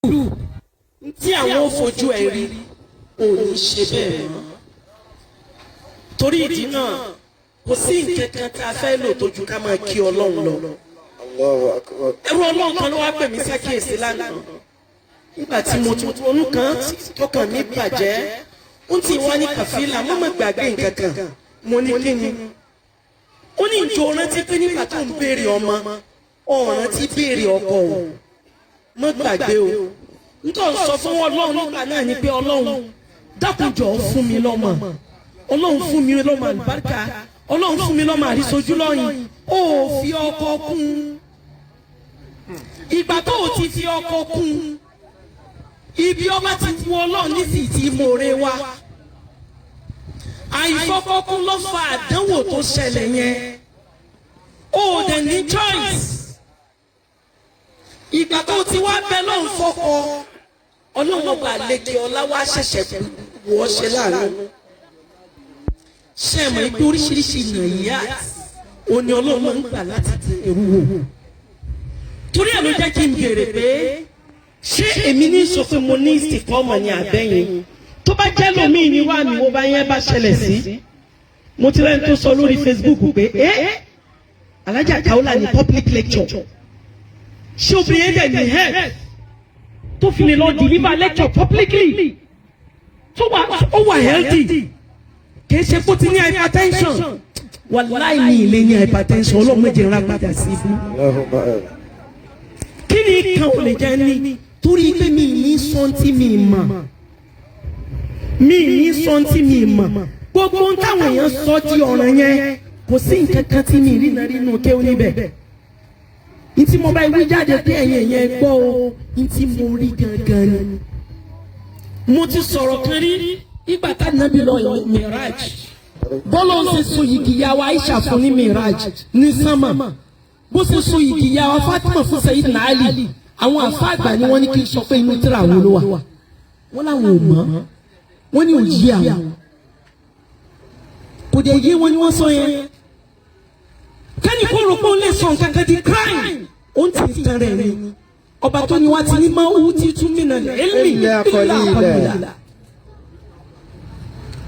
tí àwọn fojú ẹ̀ rí ò ní ṣe bẹ́ẹ̀ mọ́. Torí ìdí náà kò sí nǹkan kan tá a fẹ́ lò tójú ká máa kí Ọlọ́run lọ. Ẹrú Ọlọ́run kan ló wá pè mí sákìyèsí lánàá nígbà tí mo tún ronú kan tọkàn mi bàjẹ́ ó ti wá ní kàfílà mọ́mọ́ gbàgbé nǹkan kan mo ní kí ni ó ní ìjọ rántí pé nígbà tó ń béèrè ọmọ ọ̀ràn tí béèrè ọkọ o mọ́ gbàgbé o nítorí sọ fún Ọlọ́run nígbà náà ni pé Ọlọ́run dákùnjọ́ fún mi lọ́mọ Ọlọ́run fún mi lọ́mọ àlùbáríkà Ọlọ́run fún mi lọ́mọ àrísojú lọ́yìn ó fi ọkọ kún ìgbà tó o ti fi ọkọ kún ibi ọba ti wu Ọlọ́run nísì tí mòore wa àìfọkọkún ló fa àdánwò tó ṣẹlẹ̀ yẹn ó dẹ̀ ní choice ìgbà tó ti wá bẹ lọ́n fọkọ Ọlọ́run ọba àlekè ọlá wa ṣẹ̀ṣẹ̀ wọ́ ṣe láàánú ṣe mọ̀ pé oríṣiríṣi nàìyá òní Ọlọ́run máa ń gbà láti ti èrú wò torí ẹ̀ ló jẹ́ kí n béèrè pé ṣé èmi ní sọ pé mo ní ìsìnkọ́mọ̀ ní àbẹ́yìn tó bá jẹ́ lómi ní wà ní wo bá yẹn bá ṣẹlẹ̀ sí mo ti rẹ́ni tó sọ lórí Facebook pé Alhaja Kaola ní public lecture ṣé obìnrin yẹn dẹ̀ ní head tó fi lè lọ deliver lecture publicly tó wà ó wà healthy kìí ṣe kó ti ní hypertension wàláì ní ilé ní hypertension ọlọ́mọdé ńlá padà sí ibú kí ni kan ò lè jẹ́ ní torí pé mi ní sọ́ńtì mi mọ̀ mi ní sọ́ńtì mi mọ̀ gbogbo ohun táwọn èèyàn sọ di ọ̀ràn yẹn kò sí nǹkan kan tí mi rí nàrí nù kéwòn níbẹ̀ ní tí mo bá wí jáde pé ẹ̀yìn yẹn gbọ́ o ní tí mo rí gangan ni mo ti sọ̀rọ̀ kan rí ìgbà tá nàbí lọ Miraj bọ́lá ń ṣe so ìgìyàwó Aisha fún ní Miraj ní sánmà bó ṣe so ìgìyàwó Fatima fún Sayyidina Ali àwọn àfáàgbà ni wọ́n ní kí n sọ pé inú tíra àwọn ló wà wọ́n láwọn ò mọ̀ wọ́n ní òyì àwọn kò dé yé wọn ni wọ́n sọ yẹn kẹ́ni kó rò pé ó lè sọ nǹkan kan di crime ó ń tì tán rẹ̀ ni ọba tó ni wá ti ní máa wú ti tún mí náà ẹ̀mí ìlà àkọlìlà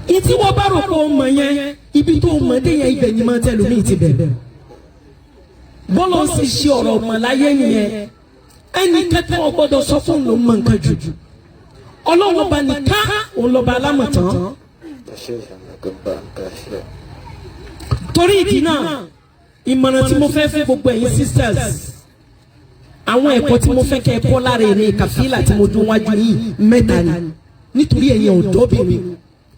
ìtí wọ́n bá rò pé ó mọ̀ yẹn ibi tó mọ̀ dé yẹn ibẹ̀ ni máa tẹ̀lé omi ti bẹ̀rẹ̀ bọ́lá ó sì ṣe ọ̀rọ̀ ọmọ láyé nìyẹn ẹnì kẹtẹ wọn gbọ́dọ̀ sọ fún ló mọ nǹkan jù Ọlọ́run ọba nìkan òun lọba alámọ̀tán torí ìdí náà ìmọ̀ràn tí mo fẹ́ fún gbogbo ẹ̀yin sisters àwọn ẹ̀kọ́ tí mo fẹ́ kẹ́ ẹ kọ́ lára èrè kàfílà tí mo dún wájú yìí mẹ́ta ni nítorí ẹ̀yin ọ̀dọ́bìnrin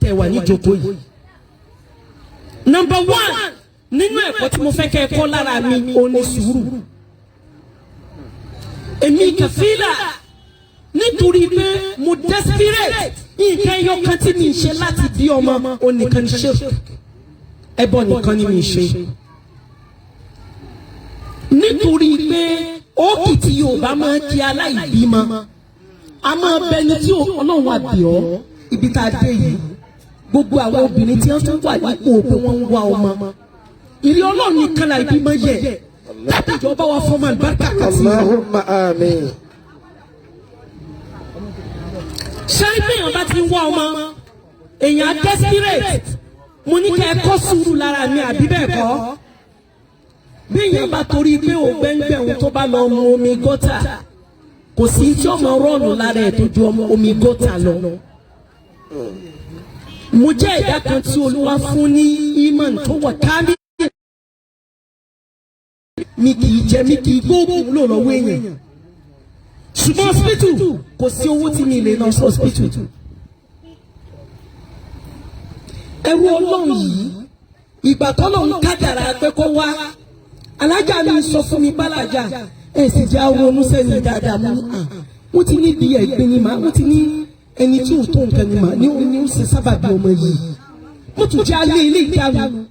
tẹ́ wà níjókòó yìí. Number 1 nínú ẹ̀kọ́ tí mo fẹ́ kẹ́ ẹ kọ́ lára mi ò ní sùúrù. Èmi kàfílà nítorí pé mo desperate nǹkan ẹyọ kan tí mi ń ṣe láti bí ọmọ onìkan ní ṣe ẹbọ nìkan ni mi ń ṣe nítorí pé òkìtì Yorùbá máa di aláìbímọ a máa bẹni tí Ọlọ́run àbíọ́ ibi tá a dé yìí gbogbo àwọn obìnrin tí wọ́n tún wà nípò pé wọ́n ń wá ọmọ ìrí Ọlọ́run nìkan láì bímọ yẹ láti ìjọba wa fọmọ àlùbáríkà kan sí. Allahumma àmín. ṣé èèyàn bá ti ń wá ọmọ èèyàn desperate mo ní kẹ́ ẹ kọ́ sùúrù lára mi àbí bẹ́ẹ̀ kọ́ bí èèyàn bá torí pé ògbẹ́ngbẹ́ òun tó bá lọ mu omi gọ́tà kò sí tí ọmọ rọ́ọ̀nù lára ẹ̀ tó ju omi gọ́tà lọ. mo jẹ́ ẹ̀dá kan tí Olúwa fún ní imán tó wà kámi mi kì í jẹ mi kì í gbóògùn lò lọ́wọ́ èèyàn ṣùgbọ́n hospital kò sí owó tí mi lè lọ sí hospital. ẹrú Ọlọ́run yìí ìgbà tọ́lọ́run kádàrá pé kó wá alájà mi sọ fún mi bálájà ẹ sì jẹ́ àwọn oníṣẹ́ni dáadáa mo ti ní bí ẹgbẹ́ ni màá mo ti ní ẹni tí ò tó nǹkan ni màá ní òun ní ó ṣe sábàbí ọmọ yìí mo tún jẹ́ alẹ́ ilé ìdáhùn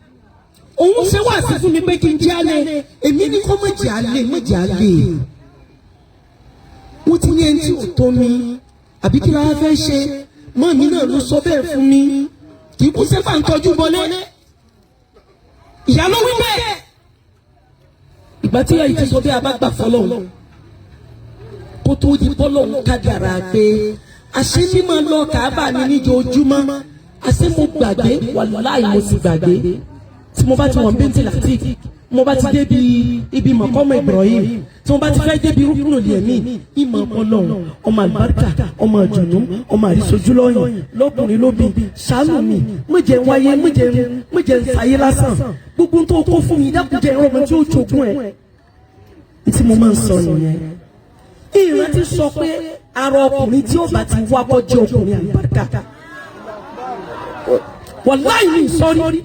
òun ṣe wá sí fún mi pé kí n jẹ́ alẹ́ èmi ní kó mọ̀jẹ̀ alẹ́ mo ti ní ẹni tí ò tó mi àbí kí la fẹ́ ṣe mọ́ mi náà ló sọ bẹ́ẹ̀ fún mi kì í kú sẹ́fà ń tọ́jú bọ́lé ìyá ló wí bẹ́ẹ̀ ìgbà tí ìyá yìí ti sọ bí a bá gbà fọlọ́run kó tó di bọ́lọ̀ ń kádàrá pé àṣé ní máa lọ Káàbà ní níjojúmọ́ àṣé mo gbàgbé wàláì mo sì gbàgbé tí mo bá ti wọ̀n bẹ́ntì láti mo bá ti débi ibi mọ̀kọ́mọ̀ Ibrahim tí mo bá ti fẹ́ débi rúkúnù lẹ́mí ìmọ̀ ọlọ́run ọmọ àlùbáríkà ọmọ ìjọ̀nù ọmọ àrísojúlọ́yìn lọ́kùnrin lóbi ṣàánú mi méje ń wáyé méje ń sáyé lásán gbogbo tó kó fún mi dákúnjẹ ìrọ̀mọ tí ó jogún ẹ̀ tí mo máa ń sọ nìyẹn. ìrántí sọ pé ara ọkùnrin tí ó bá ti wá bọ́ jẹ́ ọkùnrin àlùbáríkà wàláì ní ìsọrí.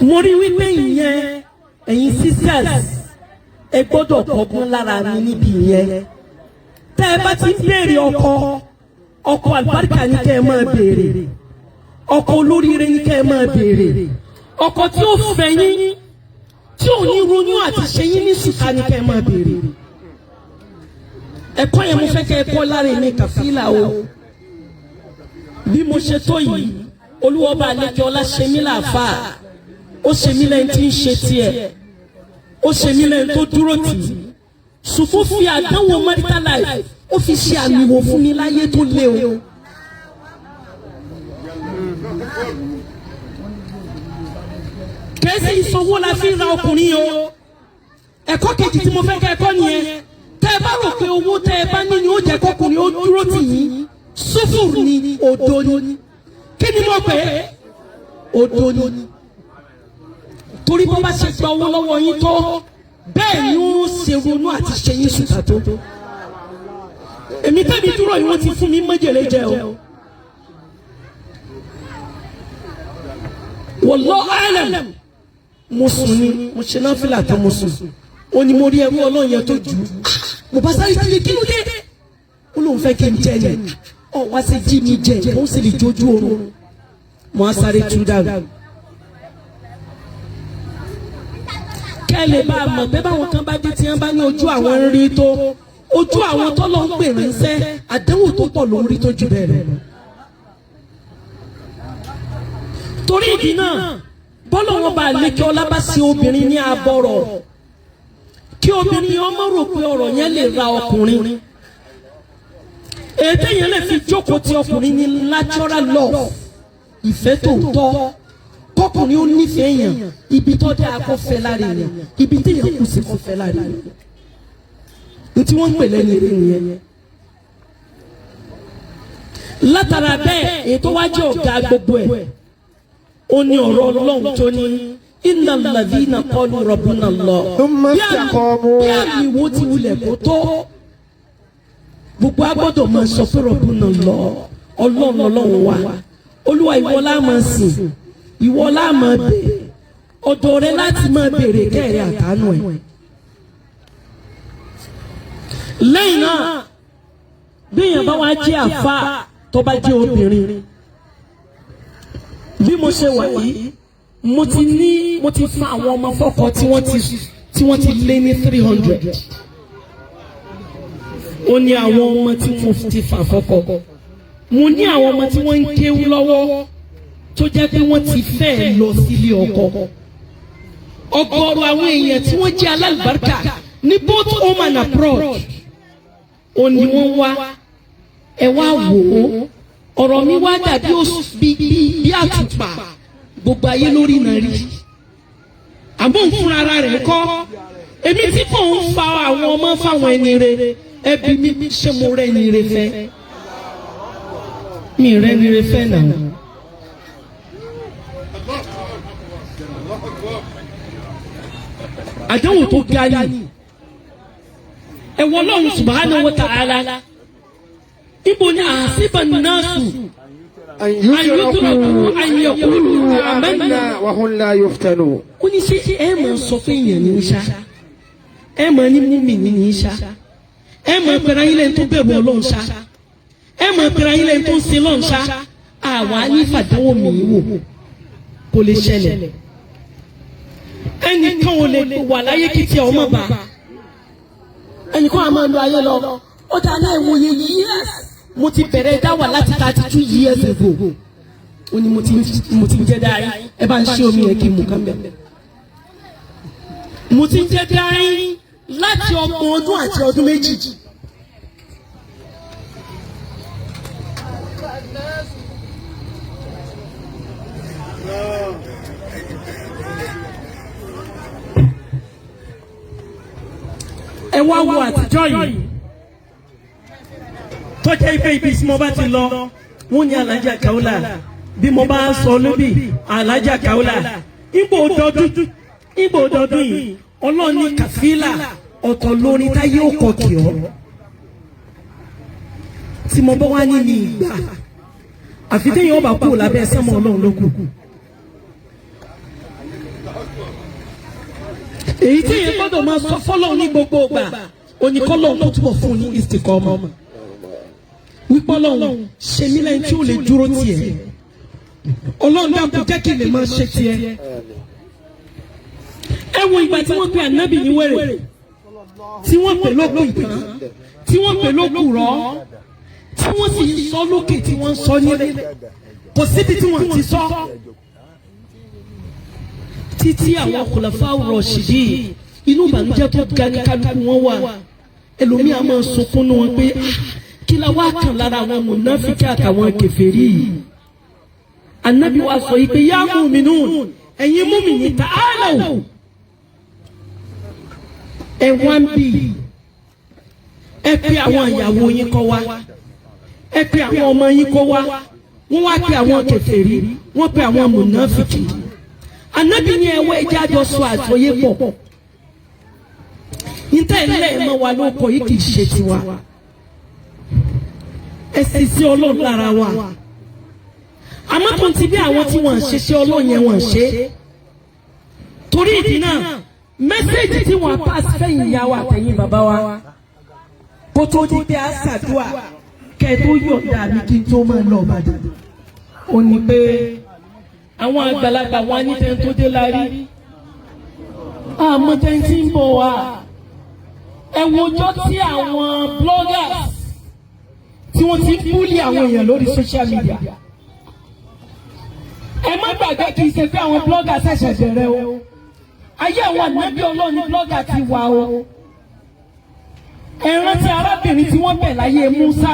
mo rí wípé ìyẹn ẹ̀yin sisters ẹ gbọ́dọ̀ kọ́gbọ́n lára mi níbi ìyẹn. tẹ́ ẹ bá ti ń béèrè ọkọ àlùbáríkà ní kẹ́ ẹ máa béèrè, ọkọ olóríire ní kẹ́ ẹ máa béèrè, ọkọ tí ó fẹ́ yín tí ò ní ronú àti ṣe yín ní sùkà ní kẹ́ ẹ máa béèrè. ẹ̀kọ́ yẹn mo fẹ́ kẹ́ ẹ kọ́ lára mi kàfílà o. bí mo ṣe tó yìí olúwọba àlejò ọlá ṣe mí láàfáà, ó ṣe mí lẹ́yìn tí ń ṣe tiẹ̀, ó ṣe mí lẹ́yìn tó dúró tì í, ṣùgbọ́n fi àdánwò marital life ó fi ṣe àmì wò fún mi láyé tó lé o. kẹ́sì ìsanwó la fi ń ra ọkùnrin o. ẹ̀kọ́ kejì tí mo fẹ́ kẹ́ ẹ̀kọ́ nìyẹn. tẹ́ ẹ bá rò pé owó tẹ́ ẹ bá ní ni ó jẹ́ kọ́kùnrin ó dúró tì yín, sùfùrù ni, òdo ni. kí ni mo pè é? òdo ni. torí bó bá ṣe gba owó lọ́wọ́ yín tó bẹ́ẹ̀ ni ó ṣe ronú àti ṣe yín sùtà tó. èmi tẹ́bi dúró yìí wọ́n ti fún mi májèlé jẹ o. wallahu a'lam. mo sùn ni mo ṣe náà fìlà tó mo sùn. ó ní mo rí ẹrú ọlọ́run yẹn tó jù ú. mo bá sáré kiri kí ló dé. ó lóun fẹ́ kí n jẹ yẹn. ọ̀ wá sí jí mi jẹ ó sì lè jójú oorun. mo á sáré tú dàrú. kẹ́lẹ̀ bá a mọ̀ pé báwọn kan bá dé tí wọ́n bá ní ojú àwọn ń rí tó, ojú àwọn tó lọ ń pè ránṣẹ́ àdánwò tó pọ̀ ló ń rí tó jù bẹ́ẹ̀ lọ. torí ìdí náà bọ́lọ̀ wọn bá lékè ọlá bá sí obìnrin ní abọ́rọ̀ kí obìnrin ọmọ rò pé ọ̀rọ̀ yẹn lè ra ọkùnrin. èdè yẹn lè fi jókòó ti ọkùnrin ní natural love, ìfẹ́ tòótọ́. kọkùnrin ó nífẹ̀ẹ́ yẹn ibi tó dé akọ fẹ́ lára yẹn, ibi tí yẹn kù sí kọ fẹ́ lára yẹn. ní tí wọ́n ń pè lẹ́yìn eré yẹn. látara bẹ́ẹ̀ ètò wájú ọ̀gá gbogbo ẹ̀ ó ní ọ̀rọ̀ Ọlọ́run tó ní innal ladhina qalu rabbuna Allah. bí àmì wo ti wulẹ̀ kó tó gbogbo agbọ́dọ̀ máa sọ pé rabbuna Allah, Ọlọ́run wa, Olúwa ìwọ la máa sìn, ìwọ la máa bèrè, ọ̀dọ̀ rẹ láti máa bèrè kẹ́rẹ́ àtànú ẹ̀. lẹ́yìn náà bí èèyàn bá wá jẹ́ àfáà tó bá jẹ́ obìnrin, bí mo ṣe wà yìí mo ti fa àwọn ọmọ fọ́kọ tí wọ́n ti lé ní 300. ó ní àwọn ọmọ tí mo ti fà fọ́kọ, mo ní àwọn ọmọ tí wọ́n ń kéwú lọ́wọ́ tó jẹ́ pé wọ́n ti fẹ́ lọ sílé ọkọ. ọ̀gọ̀rọ̀ àwọn èèyàn tí wọ́n jẹ́ alálùbáríkà ní both home and abroad ó ní wọ́n wá. ẹ wá wò ó, ọ̀rọ̀ mi wá dàbí bí àtùpà gbogbo ayé lórí náà rí. àmọ́ ń fúnra ara rẹ̀ kọ́. èmi tí mò ń fa àwọn ọmọ fáwọn ẹni rere, ẹbí mi ṣé mo rẹ́ ẹni rere fẹ́? mi rẹ́ ẹni rere fẹ́ náà. àdánwò tó ga ni ẹ wọ Ọlọ́run subhanahu wa ta'ala. ibo ni àṣìbà nasu ayélujára ayélujára amanna wa hum la yuftanu. ó ní ṣe ẹ máa sọ pé èèyàn ní í ṣá, ẹ máa ní múmi ní í ṣá, ẹ máa pẹ̀lú ayé lẹ́yìn tó bẹ̀rù Ọlọ́run ṣá, ẹ máa pẹ̀lú ayé lẹ́yìn tó ń sin Ọlọ́run ṣá. àwa ní fàdánwò mi wò kò lè ṣẹlẹ̀. ẹnìkan ò lè wà láyé kí tiẹ̀ ọmọ bá, ẹnìkan á máa lo ayé lọ. ó dá aláìwòye years mo ti bẹ̀rẹ̀ dáwà láti 32 years ago. ó ní mo ti ń jẹ́ dáa ẹ bá ń ṣe omi yẹn kí n mú kán bẹ̀. mo ti jẹ́ dáín láti 30 ọdún àti ọdún méjì. ẹ wá wo àtijọ́ yìí tó jẹ́ ife ibi tí mo bá ti lọ wọ́n ní Alájà Kaola bí mo bá ń sọ lóbì Alájà Kaola ìgbò ọdọọdún yìí ọlọ́ọ̀ni kàfílà ọ̀tọ̀ lórí táyé ọkọ̀ kì ọ́ tí mo bá wá ní ìgbà àfi téèyàn ọba kú lábẹ́ sẹ́mọ̀ ọlọ́run ló kù. èyí tí èyí gbọ́dọ̀ máa sọ fọ́lọ́run ní gbogbo ìgbà oníkọ́lọ́run tó túbọ̀ fún ní ìsìnkọ́ ọmọ wípé ọlọ́run ṣe mí lẹ́yìn tí ó lè dúró tiẹ̀ ọlọ́run dákun jẹ́ kí n lè máa ṣe tiẹ̀. ẹ wo ìgbà tí wọ́n pe ànábì ní wèrè tí wọ́n pè lókù ìtàn tí wọ́n pè lókù rọ́ tí wọ́n sì sọ lókè tí wọ́n sọ nílé kò síbi tí wọ́n ti sọ títí àwọn Khulafau Rashidin inú ìbànújẹ́ tó ga ní kálukú wọn wà ẹlòmíà máa sunkún ní wọn pé kí la wá kàn lára àwọn mùnáfíkì àtàwọn kèfèrí yìí. Ànábì wa sọ yìí pé yá mu'minun ẹ̀yin mùmínì ta'alaw ẹ wá ń bì ẹ pè àwọn ìyàwó yín kọ́ wá ẹ pè àwọn ọmọ yín kọ́ wá wọ́n wá pè àwọn kèfèrí wọ́n pè àwọn mùnáfíkì. Ànábì ní ẹwọ́ ẹjẹ́ àjọ sọ àjọyé pọ̀ níta ilé ẹ̀mọ́ wa ló kọ yìí kì í ṣe tiwa ẹ sì sí Ọlọ́run lára wa àmọ́ tó ti bí àwọn tí wọ́n ṣe ṣe Ọlọ́run yẹn wọ́n ṣe torí ìdí náà mẹ́sẹ̀jì tí wọ́n pass fẹ́yìn ìyá wa àtẹ̀yìn bàbá wa kó tó di pé a ṣàdúrà kẹ́ ẹ tó yọ̀ǹda mi kí n tó máa lọ Ìbàdàn ó ní pé àwọn àgbàlagbà wọn ní tẹ́ni tó dé lárí àmọ́ tẹ́ni tí ń bọ̀ wá ẹ wojọ́ tí àwọn bloggers tí wọ́n ti búlì àwọn èèyàn lórí social media ẹ má gbàgbé kì í ṣe pé àwọn bloggers ṣẹ̀ṣẹ̀ bẹ̀rẹ̀ o ayé àwọn ànábì Ọlọ́run ní blogger ti wà o ẹ rántí arábìnrin tí wọ́n bẹ̀ láyé Musa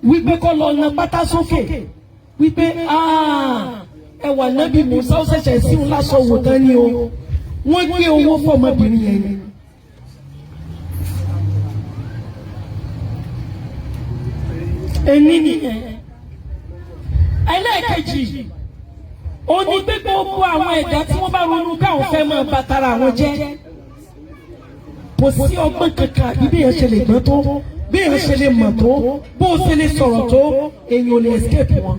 wípé kó lọ na pátá sókè wípé ẹ wà nábì Musa ó ṣẹ̀ṣẹ̀ sí òun láṣọ wò tán ni o wọ́n gbé owó fọmọbìnrin yẹn ni. ẹni nìyẹn ẹlẹ́ẹ̀kejì ó ní pé gbogbo àwọn ẹ̀dá tí wọ́n bá ronú káwọn fẹ́ máa bà tara àwọn jẹ́ kò sí ọgbọ́n kankan àbí bí èèyàn ṣe lè gbọ́n tó bí èèyàn ṣe lè mọ̀ tó bó o ṣe lè sọ̀rọ̀ tó èèyàn ò lè escape wọn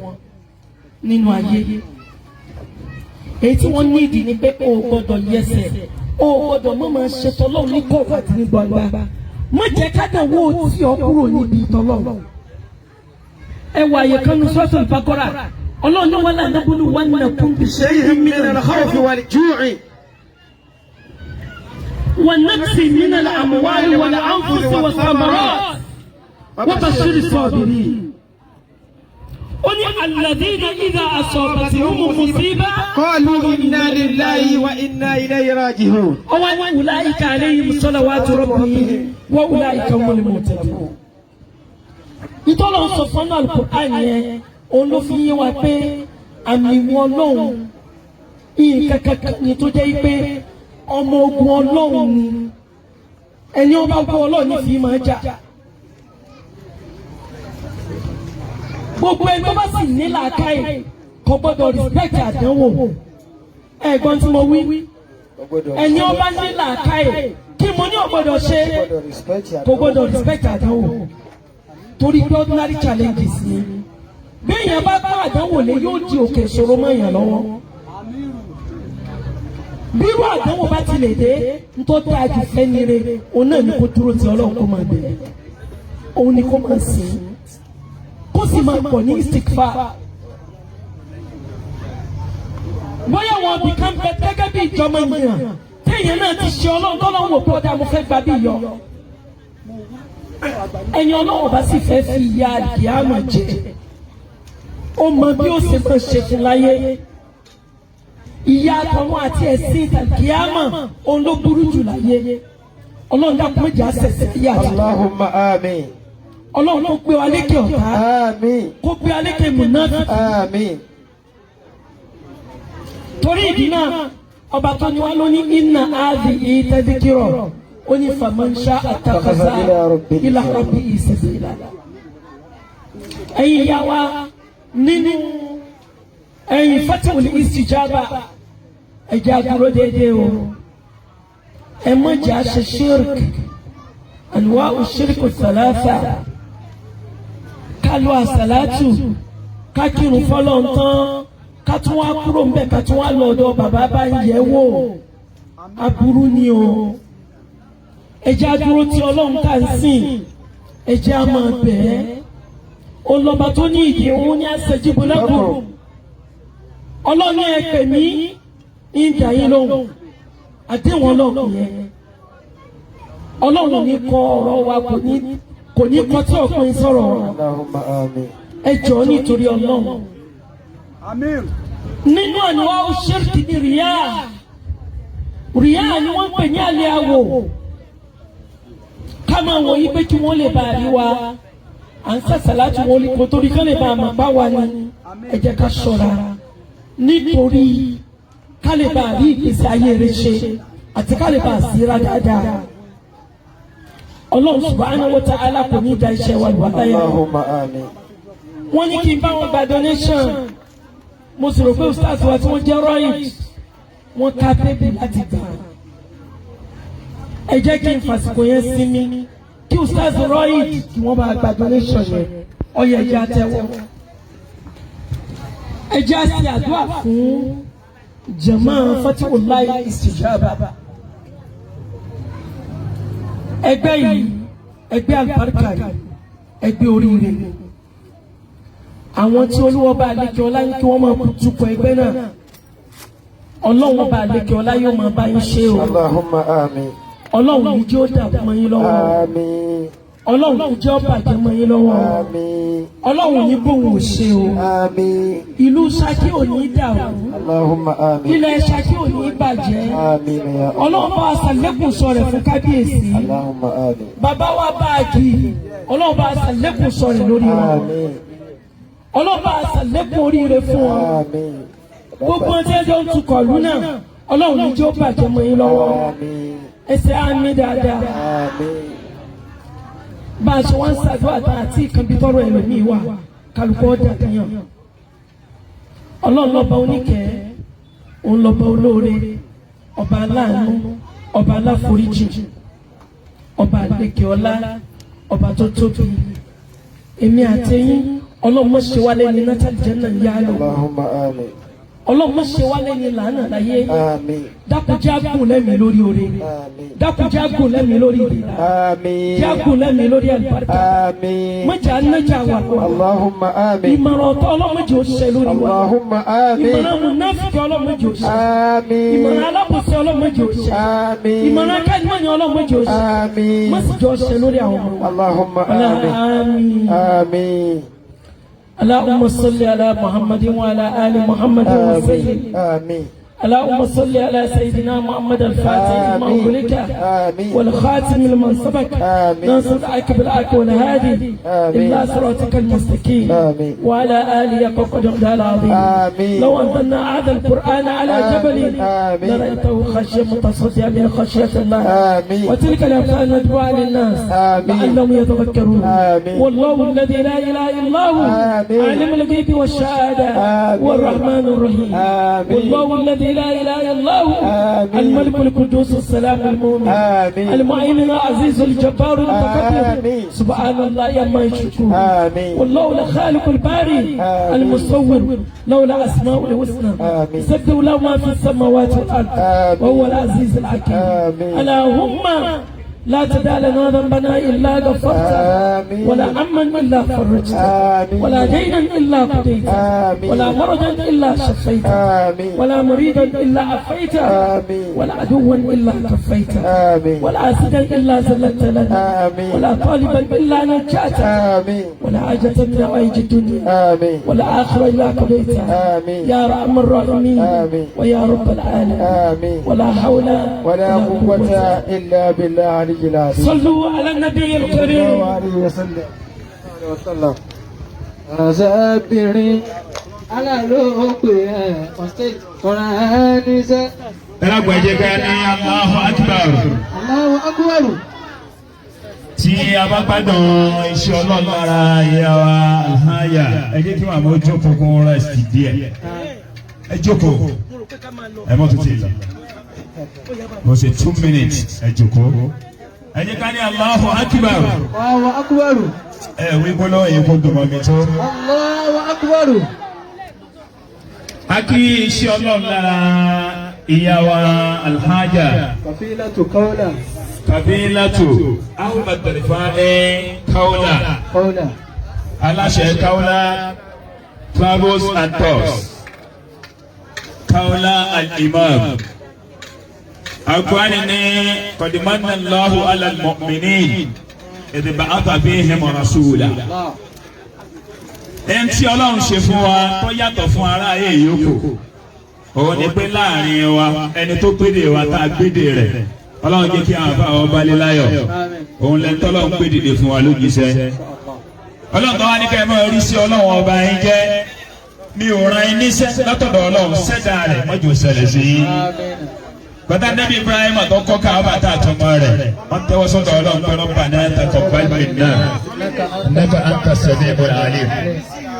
nínú ayé èyí tí wọ́n ní ìdí ni pé o gbọ́dọ̀ yẹsẹ̀ o gbọ́dọ̀ mọ̀ máa ṣe tọ́lọ́run ní kọ̀ọ̀kan àti ní gbangba má jẹ́ kádàwó tí ọ kúrò níbi tọ́lọ́run. ẹ wà àyè kan ní Suratul Baqara Ọlọ́run ní wala nabluwannakum bishay'in minal khawfi wal ju'i wa naqsin minal amwali wal anfusi was samarat wa bashshiris sabirin. الذين إذا أصابتهم مصيبة قالوا إنا لله وإنا إليه راجعون أولئك عليهم صلوات ربهم وأولئك هم المهتدون. ìtọ́lọ̀ sọ fún Al-Qur'an yẹn òun ló fi yé wa pé àmì wọn lọ́hùn nǹkan kankan ni tó jẹ́ pé ọmọ ogun Ọlọ́run ni ẹni ọba ogun Ọlọ́run ní fi máa jà. gbogbo ẹni tó bá sì ní làákàyè kò gbọdọ̀ respect àdánwò ẹ̀gbọ́n tí mo wí ẹni ó bá ní làákàyè kí mo ní ó gbọdọ̀ ṣe kò gbọdọ̀ respect àdánwò torí pé ordinary challenges ni bí èèyàn bá bá àdánwò lé yóò di òkè ìṣòro mọ́ èèyàn lọ́wọ́ bí irú àdánwò bá ti lè dé nítorí dáa jù fẹ́ni re òun náà ni kó dúró ti Ọlọ́run kó máa bẹ̀rẹ̀ òun ni kó máa sìn kó sì máa pọ̀ ní istikfar. bóyá wọn bìkan bẹ gẹ́gẹ́ bí ìjọba ènìyàn téèyàn náà ti ṣe Ọlọ́run tọ́lọ́run wò pé ọ̀dà mo fẹ́ gba bí yọ. ẹ̀yin Ọlọ́run bá sì fẹ́ fi ìyà àdìámọ̀ jẹ ó mọ bí ó ṣe máa ṣe fún láyé ìyà àtọ̀run àti ẹ̀sìn tàkìyàmọ̀ òun ló burú jù láyé ọlọ́run dákun méjì á sẹ̀sẹ̀ yà wá. Allahumma àmín. ọlọ́run kó gbé wa lékè ọ̀tá Àmín. kó gbé wa lékè mùnáfíkí. Àmín. torí ìdí náà ọba tó ní wá ló ní inna hadhihi tadhkira ó ní faman sha'a ittakhadha ila rabbihi sabila. ẹ̀yin ìyá wa nínú ẹ̀yin fatihul istijaba ẹ̀jẹ̀ àdúró déédéé o ẹ̀ mọ̀ jẹ́ àṣẹ shirk anwa'u shirku thalatha kálù àsàlátù kákìrún fọlọ́ntán ká tún wá kúrò ńbẹ̀ ká tún wá lọ ọ̀dọ̀ bàbá bá ń yẹ̀ wò aburú ni o ẹ jẹ́ á dúró tí Ọlọ́run tá ń sìn ẹ jẹ́ á máa bẹ̀ ẹ́ ọlọ́ba tó ní ìdí òun ní astajibu lakum Ọlọ́run ẹ pè mí ń dá yín lóhùn àdéhùn Ọlọ́run yẹn Ọlọ́run ní kọ ọ̀rọ̀ wa kò ní kọ tí ọ̀pìn sọ̀rọ̀ Allahumma àmín. ẹ jọ̀ọ́ nítorí Ọlọ́run. Àmín. nínú àníwá ṣírkì ní rìyá ni wọ́n pè ní àlẹ́ àwò ká máa wọ̀ yí pé kí wọ́n lè bá rí wa à ń sàṣàlá tí wọ́n lè kó torí ká lè bá a mọ̀ bá wa ni ẹ jẹ́ ká ṣọ́ra nítorí ká lè bá a rí ìgbésí ayé rẹ̀ ṣe àti ká lè bá a síra dáadáa Ọlọ́run subhanahu wa ta'ala kò ní da iṣẹ́ wa lù wá láyé. Allahumma àmín. wọ́n ní kí n bá wọn gba donation mo sì rò pé ustaz wa tí wọ́n jẹ́ rọ́yìn wọ́n ká bébì láti gbà ẹ jẹ́ kí n fàsìkò yẹn sinmi kí ustaz rọ́yìn kí wọ́n bá gba donation yẹn ọyẹ ẹ̀jẹ̀ àtẹwọ́ ẹ jẹ́ àti àdúrà fún jama Fatihul Istijaba ẹgbẹ́ yìí ẹgbẹ́ àlùbáríkà yìí ẹgbẹ́ oríire àwọn tí Olúwa bá lékè ọlá yín kí wọ́n máa tukọ̀ ẹgbẹ́ náà Ọlọ́run bá lékè ọlá yóò máa bá yín ṣe o. Allahumma àmín. Ọlọ́run ní jẹ́ ó dàbí mọ́ yín lọ́wọ́. Àmín. Ọlọ́run ní jẹ́ ó bàjẹ́ mọ́ yín lọ́wọ́. Àmín. Ọlọ́run ní bòun ò ṣe o. Àmín. ìlú Ṣakí ò ní dàrú. Allahumma àmín. ilẹ̀ Ṣakí ò ní bàjẹ́. Àmín ya Allah. Ọlọ́run bá wa ṣàlékún sọ̀rẹ̀ fún kábíyèsí. Allahumma àmín. bàbá wa báàgì Ọlọ́run bá wa ṣàlékún sọ̀rẹ̀ lórí wọn. Àmín. Ọlọ́run bá wa ṣàlékún oríire fún wọn. Àmín. gbogbo ọjọ́ ẹjọ́ ń tukọ̀ ìlú náà Ọlọ́run ní jẹ́ ó bàjẹ́ mọ́ yín lọ́wọ́. Àmín. ẹsẹ̀ àmì dáadáa. Àmín. bá a ṣe wá ń ṣàdúrà tá àti ìkànnì tọrọ ẹlòmíì wà kálukú ọjà kẹyàn Ọlọ́run lọ́ba oníkẹ́ òun lọ́ba olóore ọba aláàánú ọba aláforíjì ọba àlekè ọlá ọba tó tóbi èmi àtẹ̀yìn Ọlọ́run mọ̀ ṣe wálé ní nátàlì jẹ́ náà yá lọ Allahumma àmín. Ọlọ́run mọ̀ ṣe wálé ní làánà láyé Àmín. dákun jágùn lẹ́mìí lórí oore Àmín. dákun jágùn lẹ́mìí lórí ìdílà Àmín. jágùn lẹ́mìí lórí àlùbáríkà Àmín. mọ̀jà nájà wà lọ. Allahumma àmín. ìmọ̀ràn ọ̀tọ̀ ọlọ́mọdé òṣìṣẹ́ lórí wa. Allahumma àmín. ìmọ̀ràn munafiki ọlọ́mọdé òṣìṣẹ́. Àmín. ìmọ̀ràn alábòsí ọlọ́mọdé òṣìṣẹ́. Àmín. ìmọ̀ràn akẹ́nìmọ̀ni ọlọ́mọdé òṣìṣẹ́. Àmín. mọ̀síjọ́ ọ̀ṣẹ́ lórí àwọn ọmọ wa. Allahumma àmín. àmín. Àmín. اللهم صل على محمد وعلى آل محمد وسلم. آمين. اللهم صل على سيدنا محمد الفاتح لما أغلق والخاتم لمن سبق ناصر الحق بالحق والهادي إلا صراطك المستقيم وعلى آله وقدر العظيم. لو أنزلنا هذا القرآن على جبل لرأيته خشية متصدعا من خشية الله وتلك الأمثال ندعوها للناس لعلهم يتذكرون. والله الذي لا إله إلا هو عالم الغيب والشهادة والرحمن الرحيم. والله الذي لا إله إلا الله الملك القدوس السلام المؤمن المؤمن العزيز الجبار المتكبر سبحان الله عما يشركون. والله الخالق الباري المصور لولا أسماء الحسنى سبح له ما في السماوات والأرض وهو العزيز الحكيم. اللهم لا تدع لنا ذنبنا إلا غفرته آمين. ولا هما إلا فرجته آمين. ولا دينا إلا قضيته آمين. ولا مرضا إلا شفيته آمين. ولا مريضا إلا عافيته آمين. ولا عدوا إلا كفيته آمين. ولا حاسدا إلا زلت لنا آمين. ولا طالبا إلا نجاته آمين. ولا حاجة من حوائج الدنيا آمين. ولا آخرة إلا قضيتها آمين. يا أرحم الراحمين آمين. ويا رب العالمين آمين. ولا حول ولا قوة إلا بالله العلي العظيم. صلوا على النبي صلى الكريم. الله عليه وسلم. أزابري على لوقي أستيت قرآن زا. ẹlẹ́gbẹ̀jẹ̀ ká ní Allahu Akbar. الله أكبر. Tí a bá gbádùn iṣẹ́ Ọlọ́run lára ìyá wa Alhaya, ẹ jẹ́ kí wọ́n àmọ́ jókòó kó rest díẹ̀. Ẹ jókòó, ẹ mọ́ tó ti lọ. Mo ṣe 2 minutes, ẹ jókòó. Ẹ jẹ́ ká ní Allahu Akbar. الله أكبر. Ẹ wí gbọ́dọ̀ èyí kó dùn mọ́ mi tó. الله أكبر. A kí iṣẹ́ Ọlọ́run lára ìyá wa Alhaja. كفيلة قولا Kabilatu Ahmad Rifai Kaula. قولا. Aláṣẹ Kaula Travels and Tours. Kaula al-Imam. Agbani ni qad manna Allahu ala al-mu'minin idh ba'atha fihim rasula. Ẹn tí Ọlọ́run ṣe fún wa tó yàtọ̀ fún ará ayé yòókù. Òun ni pé láàrin wa ẹni tó gbédè wa tá a gbédè rẹ̀. Ọlọ́run jẹ́ kí àwọn àbá wọn balẹ̀ láyọ̀. Òun lẹ́ni tọ́lọ́run pé dìde fún wa lójíṣẹ́. Ọlọ́run tó wá ní kẹ́mọ́ orí sí Ọlọ́run ọba yín jẹ́ mi ò ran yín níṣẹ́ látọ̀dọ̀ Ọlọ́run ṣẹ̀dá rẹ̀ mọ́jú ṣẹlẹ̀ sí yín. Bàtà Nẹ́bí Ibrahim tó kọ́ Káàbà tá àtọmọ rẹ̀ wọ́n tẹ́wọ́ sọ́dọ̀ Ọlọ́run pé Rabbana taqabbal minna innaka anta sami'ul 'alim.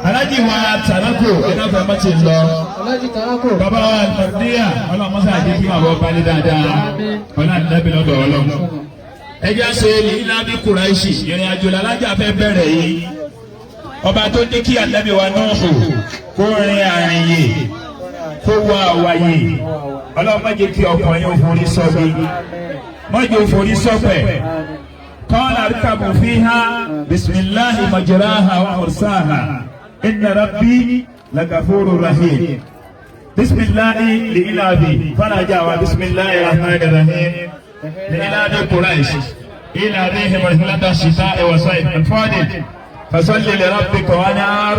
Alájì wa Tànákò iná fẹ́ mọ́ ti lọ. Alájì Tànákò. Bàbá wa Nàìjíríà Ọlọ́run mọ́sá àjẹ́ kí wọ́n balẹ̀ dáadáa. Ọlọ́run Nẹ́bí lọ́dọ̀ Ọlọ́run. Ẹjẹ́ ṣe ní Lábí Kùráìṣì ìrìn àjò làlájà fẹ́ bẹ̀rẹ̀ yìí. Ọba tó ní kí Ànábì wa Núhù kó rin àrìn yìí kó wá àwàyè. Ọlọ́run má jẹ́ kí ọkàn yín forí sọ́gbé. Má jẹ́ forí sọ́pẹ̀. Qala irkabu fiha bismillahi majraha wa mursaha. Inna rabbi lagafurur rahim. Bismillahi li'ilabi. Faraja wa bismillahi rahmanir rahim. لإلى قريش إلى بهم رحلة الشتاء والصيف الفاضل فصل لربك وانحر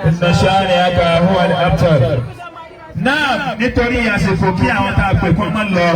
إن شانئك هو الأبتر. Náà nítorí àsìkò kí àwọn tá a pè kó má lọ